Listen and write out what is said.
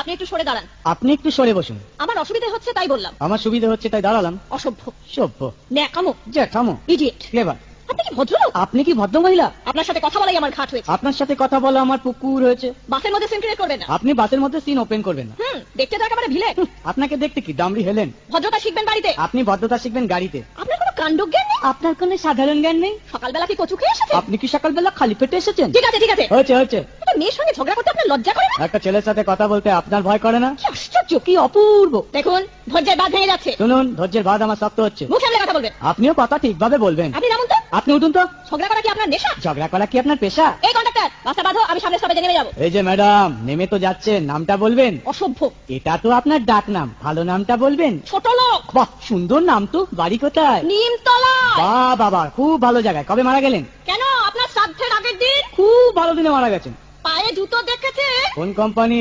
আপনি একটু সরে দাঁড়ান। আপনি একটু সরে বসুন। আমার অসুবিধা হচ্ছে তাই বললাম। আমার সুবিধা হচ্ছে তাই দাঁড়ালাম। অসভ্য, সভ্য, ন্যাকামো, জ্যাঠামো, ইডিয়েট। ক্লেভার। আপনি কি ভদ্রলোক? আপনি কি ভদ্র মহিলা? আপনার সাথে কথা বলাই আমার ঘাট হয়েছে। আপনার সাথে কথা বলা আমার পুকুর হয়েছে। বাসের মধ্যে সিন ক্রিয়েট করবেন না। আপনি বাসের মধ্যে সিন ওপেন করবেন না। দেখতে তো একেবারে ভিলে। আপনাকে দেখতে কি দামড়ি হেলেন? ভদ্রতা শিখবেন বাড়িতে। আপনি ভদ্রতা শিখবেন গাড়িতে। আপনার কোনো কাণ্ডজ্ঞান নেই? আপনার কোনো সাধারণ জ্ঞান নেই? সকালবেলা কি কচু খেয়ে এসেছেন? আপনি কি সকালবেলা খালি পেটে এসেছেন? ঠিক আছে ঠিক আছে, হয়েছে হয়েছে। একটা মেয়ের সঙ্গে ঝগড়া করতে আপনার লজ্জা করে না? একটা ছেলের সাথে কথা বলতে আপনার ভয় করে না? কি আশ্চর্য, কি অপূর্ব। দেখুন ধৈর্যের বাঁধ ভেঙে যাচ্ছে। শুনুন, ধৈর্যের বাঁধ আমার শক্ত হচ্ছে। মুখ সামলে কথা বলবেন। আপনিও কথা ঠিকভাবে বলবেন। আপনি নামুন তো। আপনি উঠুন তো। ঝগড়া করা কি আপনার নেশা? ঝগড়া করা কি আপনার পেশা? এই কন্ডাক্টর, বাসটা বাঁধো, আমি সামনে স্টপেজে নেমে যাবো। এই যে ম্যাডাম, নেমে তো যাচ্ছেন, নামটা বলবেন। অসভ্য, এটা তো আপনার ডাক নাম, ভালো নামটা বলবেন। ছোট লোক। বাহ, সুন্দর নাম তো। বাড়ি কোথায়? নিমতলা। বাহ বাবা, খুব ভালো জায়গায়। কবে মারা গেলেন? কেন, আপনার শ্রাদ্ধের আগের দিন। খুব ভালো দিনে মারা গেছেন। পায়ে জুতো দেখেছে? কোন কোম্পানি?